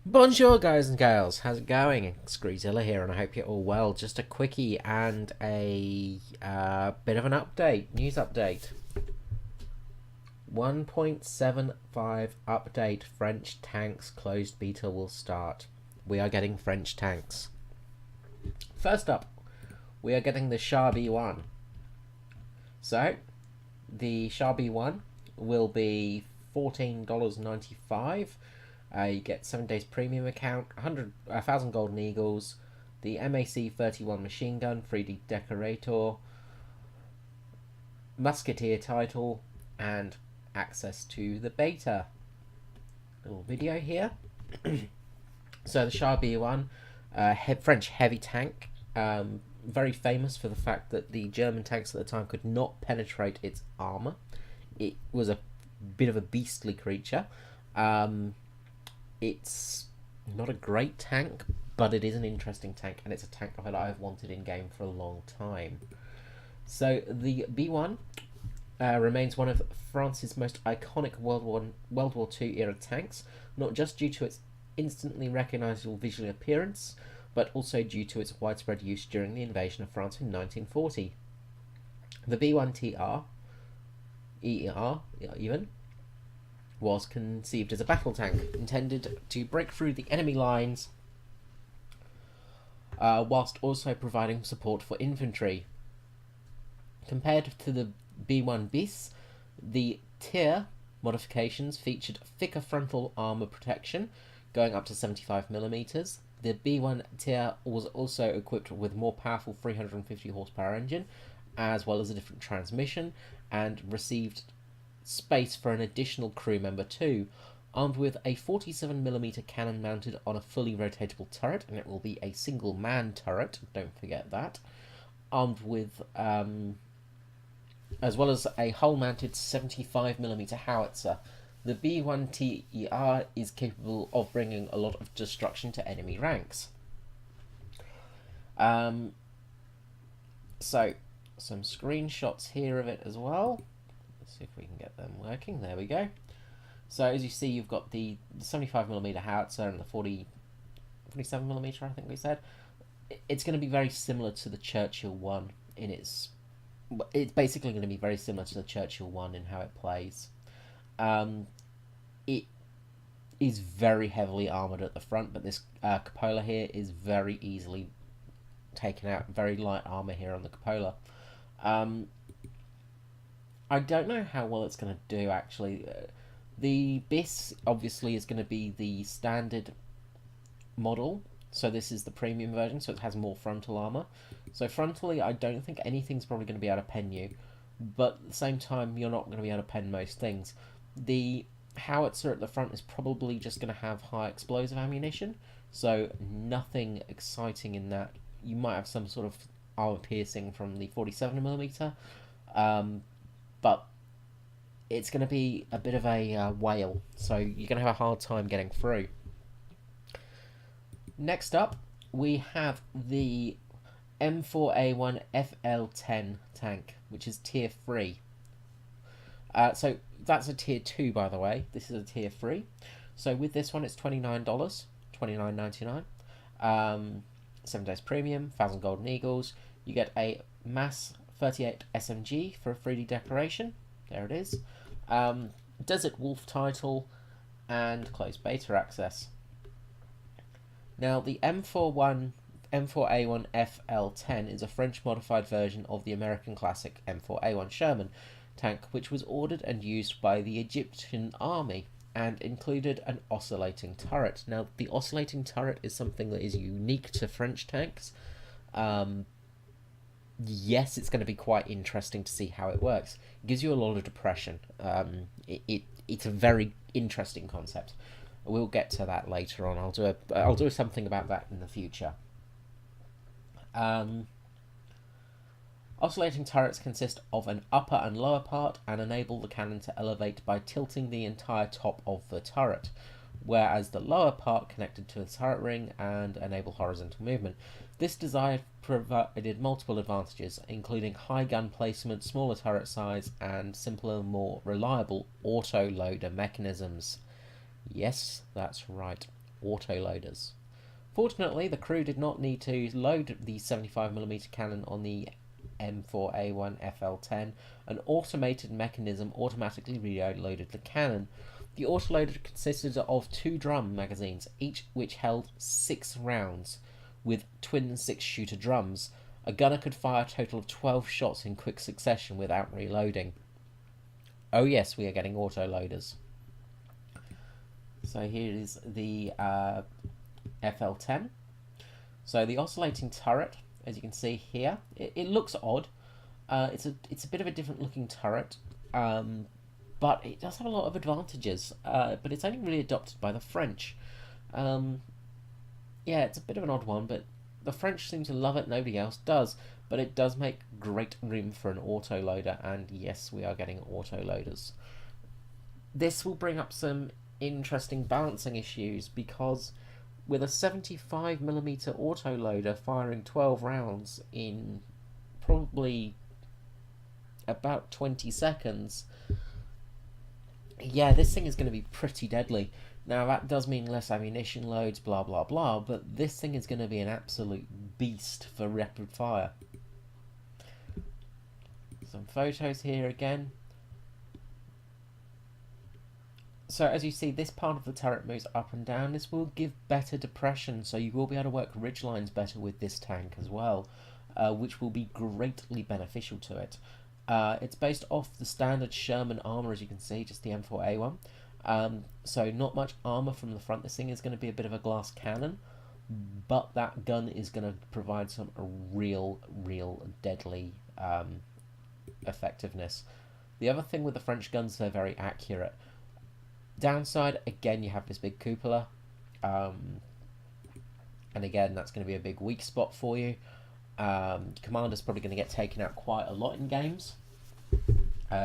Bonjour, guys and gals. How's it going? Screezilla here, and I hope you're all well. Just a quickie and a bit of an update, news update. 1.75 update. French tanks closed beta will start. We are getting French tanks. First up, we are getting the Char B1. So, the Char B1 will be $14.95. You get 7 days premium account, 1,000 golden eagles, the MAC 31 machine gun, 3D decorator, musketeer title, and access to the beta. Little video here. So the Char B1, French heavy tank, very famous for the fact that the German tanks at the time could not penetrate its armor. It was a bit of a beastly creature. It's not a great tank, but it is an interesting tank, and it's a tank that I've wanted in game for a long time. So the B1 remains one of France's most iconic World War II era tanks, not just due to its instantly recognisable visual appearance, but also due to its widespread use during the invasion of France in 1940. The B1TR, ER even, was conceived as a battle tank intended to break through the enemy lines whilst also providing support for infantry. Compared to the B1 bis, the tier modifications featured thicker frontal armor protection going up to 75mm. The B1 tier was also equipped with a more powerful 350 horsepower engine, as well as a different transmission, and received space for an additional crew member too, armed with a 47mm cannon mounted on a fully rotatable turret, and it will be a single man turret, don't forget that, armed with as well as a hull mounted 75mm howitzer. The B1TER is capable of bringing a lot of destruction to enemy ranks. So some screenshots here of it as well. Let's see if we can get them working. There we go. So as you see, you've got the 75mm howitzer and the 47mm, I think we said. It's going to be very similar to the Churchill one in its. It's basically going to be very similar to the Churchill one in how it plays. It is very heavily armoured at the front, but this cupola here is very easily taken out. Very light armour here on the cupola. I don't know how well it's going to do, actually. The BIS obviously is going to be the standard model, so this is the premium version, so it has more frontal armor. So frontally, I don't think anything's probably going to be able to pen you, but at the same time, you're not going to be able to pen most things. The howitzer at the front is probably just going to have high explosive ammunition, so nothing exciting in that. You might have some sort of armor piercing from the 47mm, but it's going to be a bit of a whale, so you're going to have a hard time getting through. Next up, we have the M4A1 FL10 tank, which is tier 3. So that's a tier 2, by the way. This is a tier 3. So with this one, it's $29, $29.99. 7 days premium, 1,000 golden eagles. You get a mass 38 SMG for a 3D decoration. There it is. Desert Wolf title and closed beta access. Now, the M4A1 FL10 is a French modified version of the American classic M4A1 Sherman tank, which was ordered and used by the Egyptian army and included an oscillating turret. Now, the oscillating turret is something that is unique to French tanks. Yes, it's going to be quite interesting to see how it works. It gives you a lot of depression. It's a very interesting concept. We'll get to that later on. I'll do something about that in the future. Oscillating turrets consist of an upper and lower part and enable the cannon to elevate by tilting the entire top of the turret, whereas the lower part connected to the turret ring and enable horizontal movement. This design provided multiple advantages, including high gun placement, smaller turret size, and simpler, more reliable auto-loader mechanisms. Yes, that's right. autoloaders. Fortunately, the crew did not need to load the 75mm cannon on the M4A1 FL10. An automated mechanism automatically reloaded the cannon. The autoloader consisted of 2 drum magazines, each which held 6 rounds, with twin 6-shooter drums. A gunner could fire a total of 12 shots in quick succession without reloading. Oh yes, we are getting autoloaders. So here is the FL10. So the oscillating turret, as you can see here, it looks odd. It's a bit of a different looking turret, but it does have a lot of advantages. But it's only really adopted by the French. Yeah, it's a bit of an odd one, but the French seem to love it. Nobody else does. But it does make great room for an autoloader, and yes, we are getting autoloaders. This will bring up some interesting balancing issues, because with a 75mm autoloader firing 12 rounds in probably about 20 seconds, yeah, this thing is going to be pretty deadly. Now, that does mean less ammunition loads, blah blah blah, but this thing is going to be an absolute beast for rapid fire. Some photos here again. So as you see, this part of the turret moves up and down. This will give better depression, so you will be able to work ridge lines better with this tank as well, which will be greatly beneficial to it. It's based off the standard Sherman armour, as you can see, just the M4A1. So not much armour from the front. This thing is going to be a bit of a glass cannon, but that gun is going to provide some real deadly effectiveness. The other thing with the French guns, they're very accurate. Downside, again, you have this big cupola, and again, that's going to be a big weak spot for you. Commander's probably going to get taken out quite a lot in games,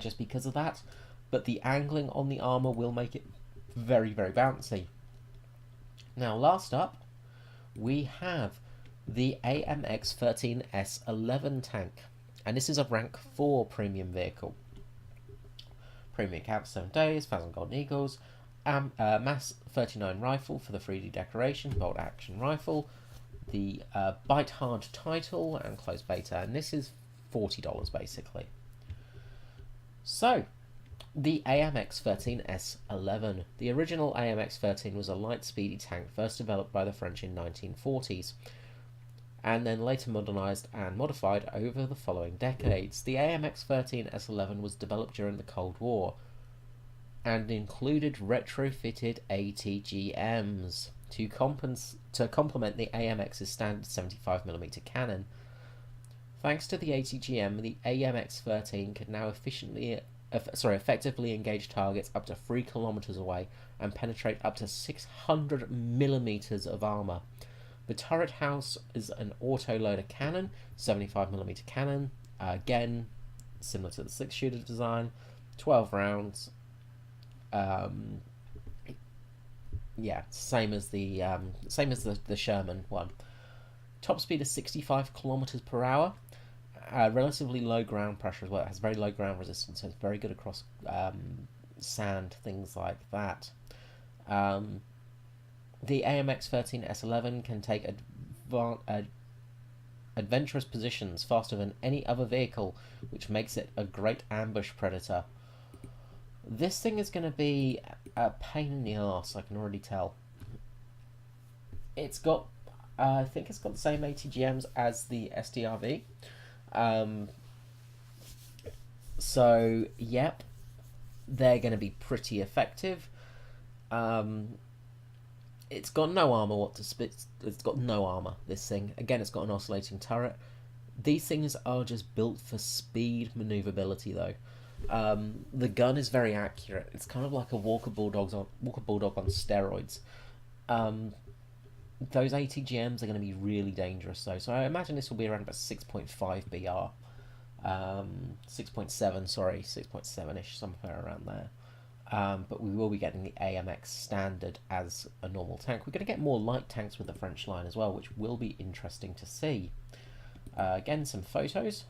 just because of that, but the angling on the armour will make it very bouncy. Now, last up, we have the AMX-13S11 tank, and this is a rank 4 premium vehicle. Premium cap 7 days, 1000 golden eagles, mass 39 rifle for the 3D decoration, bolt action rifle, the bite hard title and closed beta, and this is $40 basically. So the AMX-13S11. The original AMX-13 was a light speedy tank first developed by the French in 1940s, and then later modernised and modified over the following decades. The AMX-13S11 was developed during the Cold War and included retrofitted ATGMs to complement the AMX's standard 75mm cannon. Thanks to the ATGM, the AMX-13 can now effectively engage targets up to 3 kilometers away and penetrate up to 600mm of armour. The turret house is an autoloader cannon, 75mm cannon, again similar to the 6-shooter design, 12 rounds. Yeah, same as the Sherman one. Top speed is 65 kilometers per hour. Relatively low ground pressure as well. It has very low ground resistance, so it's very good across sand, things like that. The AMX-13S11 can take adventurous positions faster than any other vehicle, which makes it a great ambush predator. This thing is going to be a pain in the arse, I can already tell. It's got, I think it's got the same ATGMs as the SDRV. So, yep, they're going to be pretty effective. It's got no armour it's got no armour, this thing. Again, it's got an oscillating turret. These things are just built for speed manoeuvrability, though. The gun is very accurate. It's kind of like a Walker Bulldog on steroids. Those ATGMs are going to be really dangerous, though. So I imagine this will be around about 6.5 BR. 6.7, sorry, 6.7-ish, somewhere around there. But we will be getting the AMX standard as a normal tank. We're going to get more light tanks with the French line as well, which will be interesting to see. Again, some photos.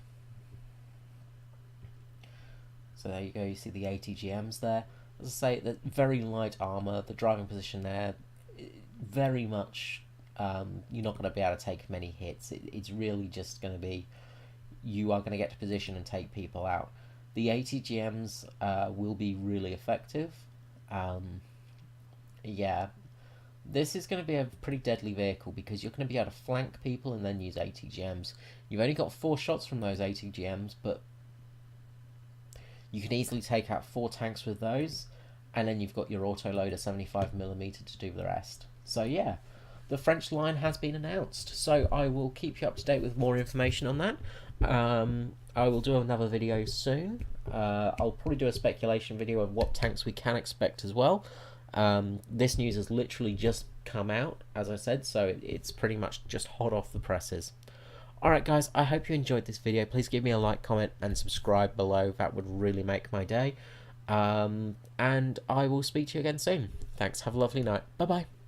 So there you go, you see the ATGMs there. As I say, the very light armour, the driving position there, very much, you're not going to be able to take many hits. It's really just going to be, you are going to get to position and take people out. The ATGMs will be really effective. Yeah, this is going to be a pretty deadly vehicle because you're going to be able to flank people and then use ATGMs. You've only got 4 shots from those ATGMs, but you can easily take out 4 tanks with those, and then you've got your autoloader 75mm to do the rest. So yeah, the French line has been announced, so I will keep you up to date with more information on that. I will do another video soon. I'll probably do a speculation video of what tanks we can expect as well. This news has literally just come out, as I said, so it's pretty much just hot off the presses. Alright guys, I hope you enjoyed this video. Please give me a like, comment and subscribe below. That would really make my day. And I will speak to you again soon. Thanks, have a lovely night. Bye bye.